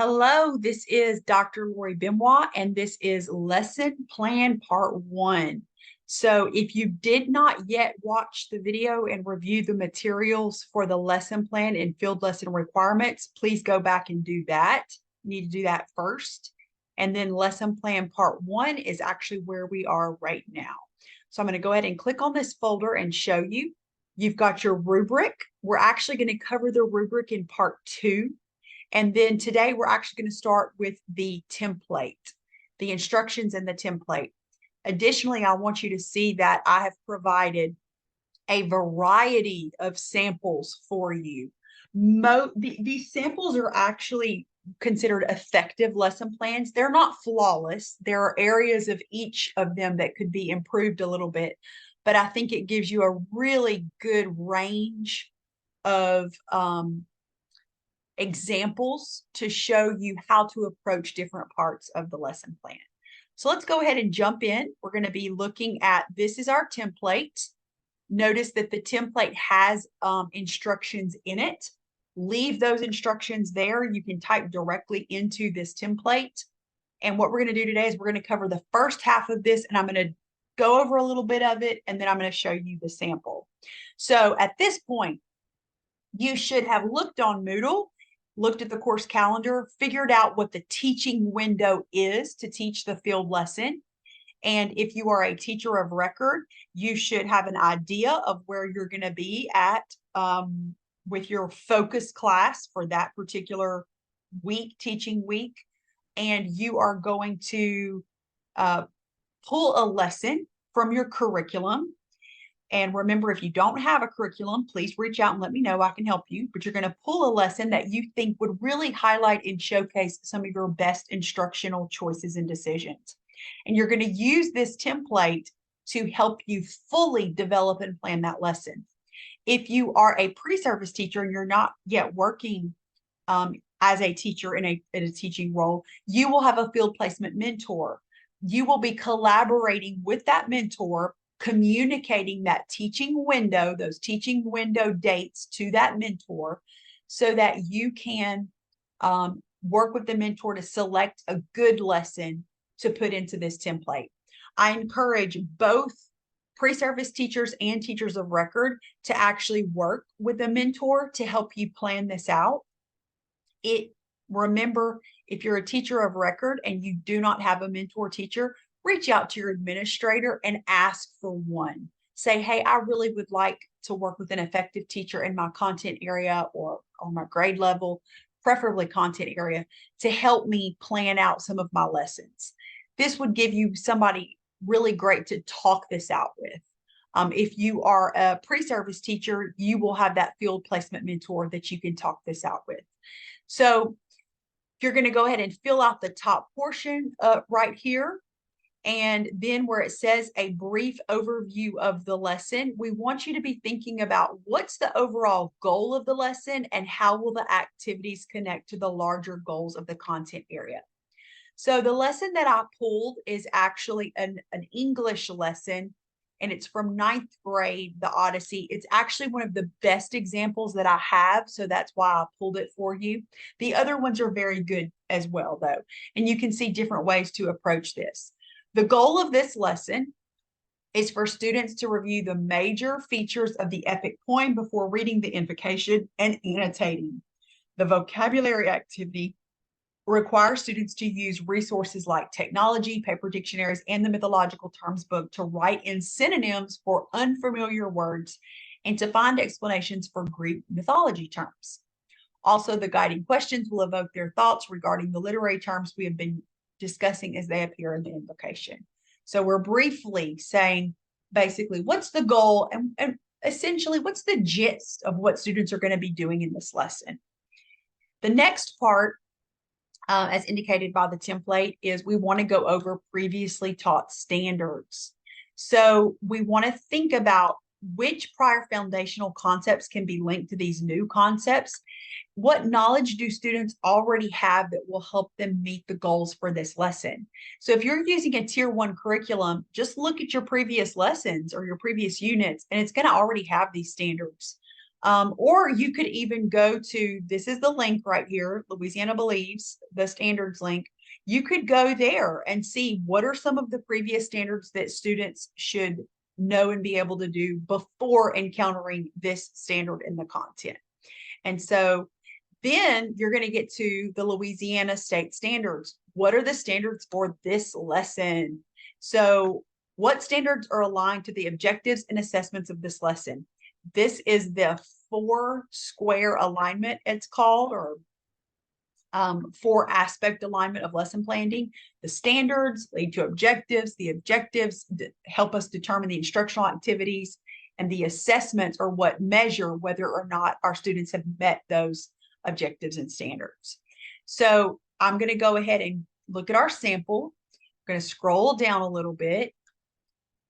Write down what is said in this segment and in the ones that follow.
Hello, this is Dr. Lori Benoit, and this is Lesson Plan Part 1. So if you did not yet watch the video and review the materials for the lesson plan and field lesson requirements, please go back and do that. You need to do that first. And then Lesson Plan Part 1 is actually where we are right now. So I'm going to go ahead and click on this folder and show you. You've got your rubric. We're actually going to cover the rubric in Part 2. And then today we're actually going to start with the template, the instructions and the template. Additionally, I want you to see that I have provided a variety of samples for you. These samples are actually considered effective lesson plans. They're not flawless. There are areas of each of them that could be improved a little bit, but I think it gives you a really good range of examples to show you how to approach different parts of the lesson plan. So let's go ahead and jump in. We're going to be looking at, this is our template. Notice that the template has instructions in it. Leave those instructions there. You can type directly into this template. And what we're going to do today is we're going to cover the first half of this, and I'm going to go over a little bit of it, and then I'm going to show you the sample. So at this point, you should have looked on Moodle, looked at the course calendar, figured out what the teaching window is to teach the field lesson. And if you are a teacher of record, you should have an idea of where you're going to be at with your focus class for that particular week, teaching week. And you are going to pull a lesson from your curriculum. And remember, if you don't have a curriculum, please reach out and let me know. I can help you. But you're going to pull a lesson that you think would really highlight and showcase some of your best instructional choices and decisions. And you're going to use this template to help you fully develop and plan that lesson. If you are a pre-service teacher and you're not yet working as a teacher in a teaching role, you will have a field placement mentor. You will be collaborating with that mentor, communicating that teaching window, those teaching window dates to that mentor, so that you can work with the mentor to select a good lesson to put into this template. I encourage both pre-service teachers and teachers of record to actually work with a mentor to help you plan this out. Remember, if you're a teacher of record and you do not have a mentor teacher, reach out to your administrator and ask for one. Say, hey, I really would like to work with an effective teacher in my content area or on my grade level, preferably content area, to help me plan out some of my lessons. This would give you somebody really great to talk this out with. If you are a pre-service teacher, you will have that field placement mentor that you can talk this out with. So you're going to go ahead and fill out the top portion right here. And then where it says a brief overview of the lesson, we want you to be thinking about what's the overall goal of the lesson and how will the activities connect to the larger goals of the content area. So the lesson that I pulled is actually an English lesson, and it's from 9th grade, the Odyssey. It's actually one of the best examples that I have, so that's why I pulled it for you. The other ones are very good as well, though, and you can see different ways to approach this. The goal of this lesson is for students to review the major features of the epic poem before reading the invocation and annotating. The vocabulary activity requires students to use resources like technology, paper dictionaries, and the mythological terms book to write in synonyms for unfamiliar words and to find explanations for Greek mythology terms. Also, the guiding questions will evoke their thoughts regarding the literary terms we have been discussing as they appear in the invocation. So we're briefly saying basically what's the goal and essentially what's the gist of what students are going to be doing in this lesson. The next part, as indicated by the template, is we want to go over previously taught standards. So we want to think about which prior foundational concepts can be linked to these new concepts. What knowledge do students already have that will help them meet the goals for this lesson? So if you're using a tier 1 curriculum, just look at your previous lessons or your previous units, and it's going to already have these standards. Or you could even go to, this is the link right here, Louisiana Believes, the standards link. You could go there and see what are some of the previous standards that students should know and be able to do before encountering this standard in the content. And so then you're going to get to the Louisiana state standards. What are the standards for this lesson? So what standards are aligned to the objectives and assessments of this lesson? This is the 4-square alignment, it's called, or 4-aspect alignment of lesson planning. The standards lead to objectives. The objectives help us determine the instructional activities, and the assessments are what measure whether or not our students have met those objectives and standards. So I'm going to go ahead and look at our sample. I'm going to scroll down a little bit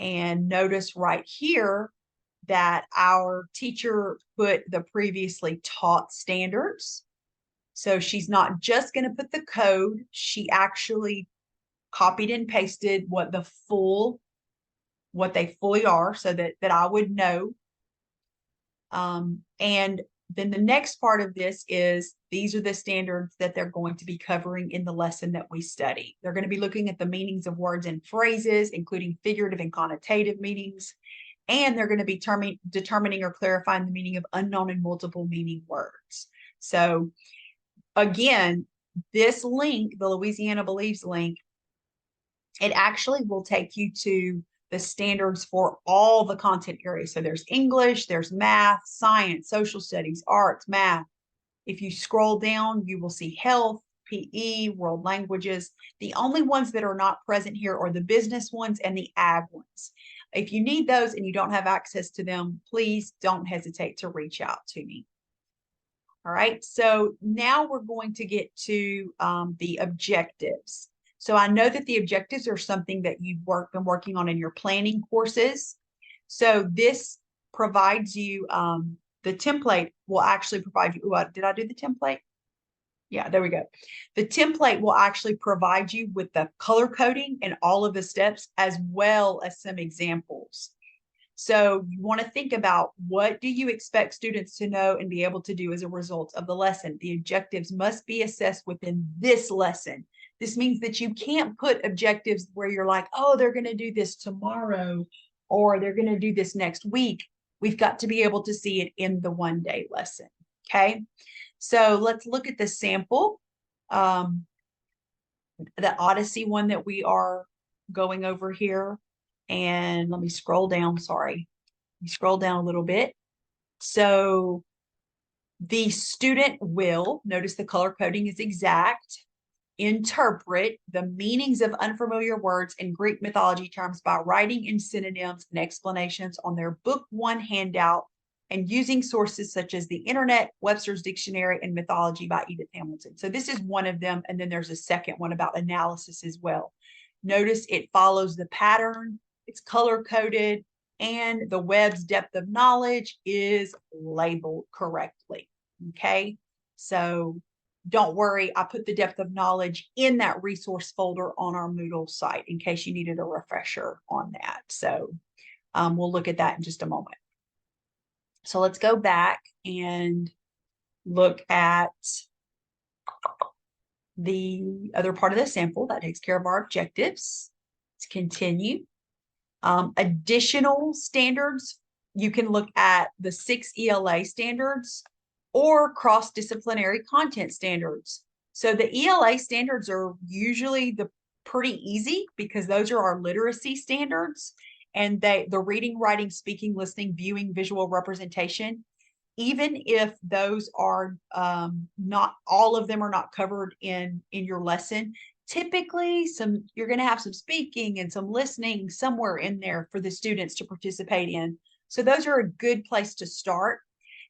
and notice right here that our teacher put the previously taught standards. So she's not just going to put the code, she actually copied and pasted what they fully are, so that I would know. And then the next part of this is, these are the standards that they're going to be covering in the lesson that we study. They're going to be looking at the meanings of words and phrases, including figurative and connotative meanings. And they're going to be determining or clarifying the meaning of unknown and multiple meaning words. So again, this link, the Louisiana Believes link, it actually will take you to the standards for all the content areas. So there's English, there's math, science, social studies, arts, math. If you scroll down, you will see health, PE, world languages. The only ones that are not present here are the business ones and the ag ones. If you need those and you don't have access to them, please don't hesitate to reach out to me. All right, so now we're going to get to the objectives. So I know that the objectives are something that you've been working on in your planning courses. So this provides you, the template will actually provide you, did I do the template? Yeah, there we go. The template will actually provide you with the color coding and all of the steps, as well as some examples. So you want to think about, what do you expect students to know and be able to do as a result of the lesson? The objectives must be assessed within this lesson. This means that you can't put objectives where you're like, oh, they're going to do this tomorrow, or they're going to do this next week. We've got to be able to see it in the one-day lesson. Okay. So let's look at the sample, the Odyssey one that we are going over here. And let me scroll down, sorry. Let me scroll down a little bit. So the student will, notice the color coding is exact, interpret the meanings of unfamiliar words in Greek mythology terms by writing in synonyms and explanations on their Book 1 handout, and using sources such as the Internet, Webster's Dictionary, and Mythology by Edith Hamilton. So this is one of them. And then there's a second one about analysis as well. Notice it follows the pattern, it's color coded, and the web's depth of knowledge is labeled correctly. Okay, so don't worry, I put the depth of knowledge in that resource folder on our Moodle site in case you needed a refresher on that. So we'll look at that in just a moment. So let's go back and look at the other part of the sample that takes care of our objectives. Let's continue. Additional standards, you can look at the 6 ELA standards or cross-disciplinary content standards. So the ELA standards are usually pretty easy, because those are our literacy standards, and the reading, writing, speaking, listening, viewing, visual representation. Even if those are not all of them are not covered in your lesson, typically you're going to have some speaking and some listening somewhere in there for the students to participate in. So those are a good place to start.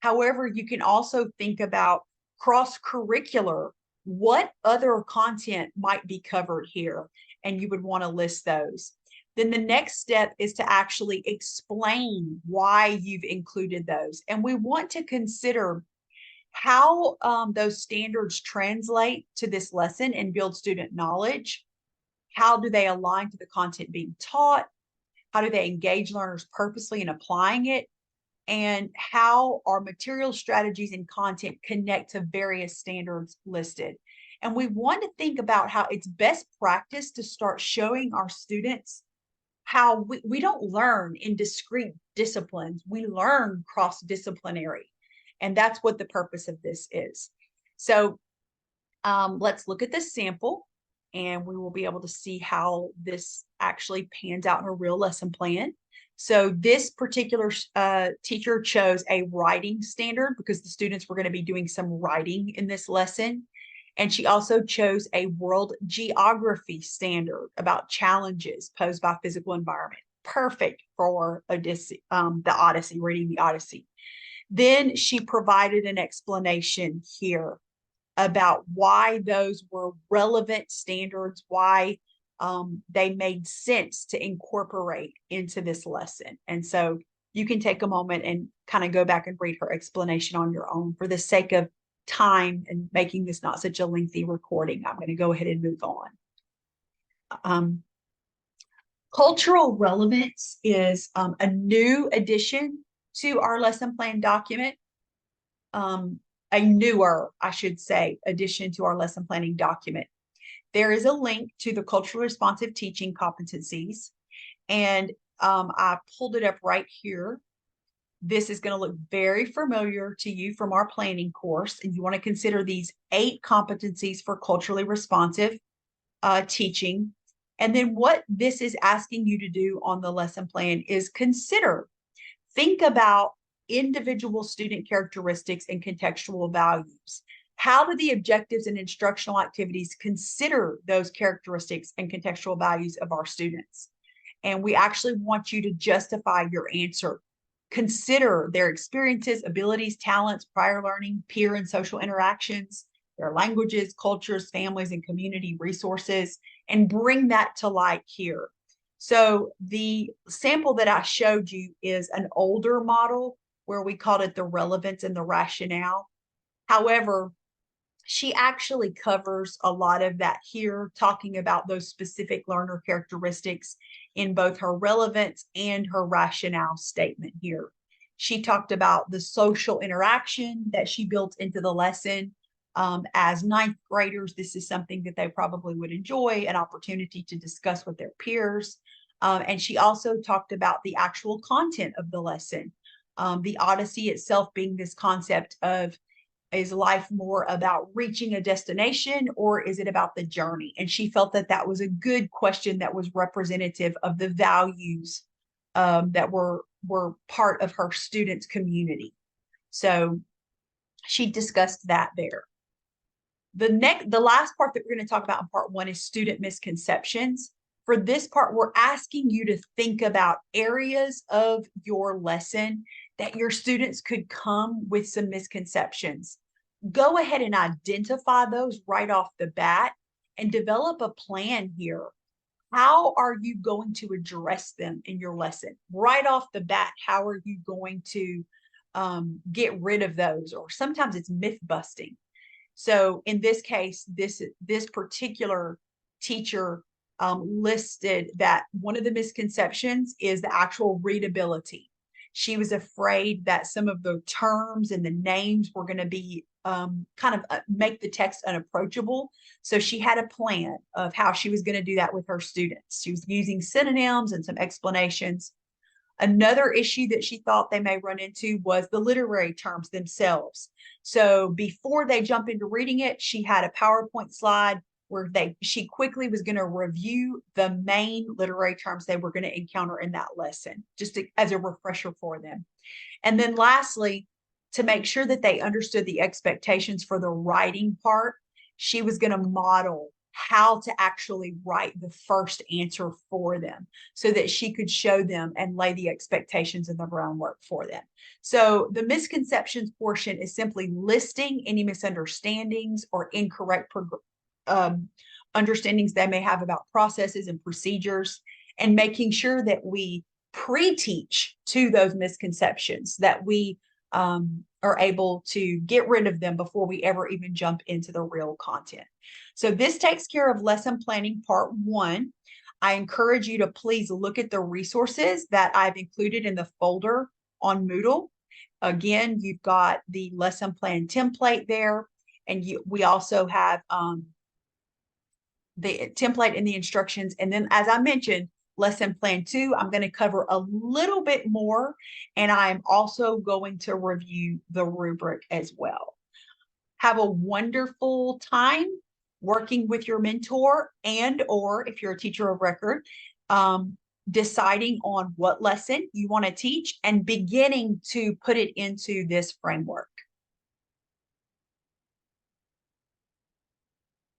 However, you can also think about cross-curricular. What other content might be covered here? And you would want to list those. Then the next step is to actually explain why you've included those. And we want to consider how those standards translate to this lesson and build student knowledge. How do they align to the content being taught? How do they engage learners purposely in applying it? and how our material strategies and content connect to various standards listed. And we want to think about how it's best practice to start showing our students how we don't learn in discrete disciplines, we learn cross-disciplinary. And that's what the purpose of this is. So let's look at this sample and we will be able to see how this actually pans out in a real lesson plan. So this particular teacher chose a writing standard because the students were going to be doing some writing in this lesson. And she also chose a world geography standard about challenges posed by physical environment. Perfect for Odyssey, the Odyssey, reading the Odyssey. Then she provided an explanation here about why those were relevant standards, why they made sense to incorporate into this lesson. And so you can take a moment and kind of go back and read her explanation on your own. For the sake of time and making this not such a lengthy recording, I'm going to go ahead and move on. Cultural relevance is a new addition to our lesson plan document. A newer, I should say, addition to our lesson planning document. There is a link to the culturally responsive teaching competencies, and I pulled it up right here. This is going to look very familiar to you from our planning course, and you want to consider these 8 competencies for culturally responsive teaching. And then what this is asking you to do on the lesson plan is think about individual student characteristics and contextual values. How do the objectives and instructional activities consider those characteristics and contextual values of our students? And we actually want you to justify your answer. Consider their experiences, abilities, talents, prior learning, peer and social interactions, their languages, cultures, families, and community resources, and bring that to light here. So the sample that I showed you is an older model where we called it the relevance and the rationale. However, she actually covers a lot of that here, talking about those specific learner characteristics in both her relevance and her rationale statement here. She talked about the social interaction that she built into the lesson. As 9th graders, this is something that they probably would enjoy, an opportunity to discuss with their peers. And she also talked about the actual content of the lesson. The Odyssey itself being this concept of, is life more about reaching a destination or is it about the journey? And she felt that that was a good question that was representative of the values that were part of her students' community. So she discussed that there. The last part that we're going to talk about in part 1 is student misconceptions. For this part, we're asking you to think about areas of your lesson that your students could come with some misconceptions. Go ahead and identify those right off the bat and develop a plan here. How are you going to address them in your lesson? Right off the bat, how are you going to get rid of those? Or sometimes it's myth busting. So in this case, this particular teacher listed that one of the misconceptions is the actual readability. She was afraid that some of the terms and the names were going to be make the text unapproachable. So she had a plan of how she was going to do that with her students. She was using synonyms and some explanations. Another issue that she thought they may run into was the literary terms themselves. So before they jump into reading it, she had a PowerPoint slide where she quickly was going to review the main literary terms they were going to encounter in that lesson, just as a refresher for them. And then lastly, to make sure that they understood the expectations for the writing part, she was going to model how to actually write the first answer for them so that she could show them and lay the expectations and the groundwork for them. So the misconceptions portion is simply listing any misunderstandings or incorrect understandings they may have about processes and procedures, and making sure that we pre-teach to those misconceptions, that we are able to get rid of them before we ever even jump into the real content. So this takes care of lesson planning part 1. I encourage you to please look at the resources that I've included in the folder on Moodle. Again, you've got the lesson plan template there, and we also have the template and the instructions. And then, as I mentioned, lesson plan 2, I'm going to cover a little bit more, and I'm also going to review the rubric as well. Have a wonderful time working with your mentor, and or if you're a teacher of record, deciding on what lesson you want to teach and beginning to put it into this framework.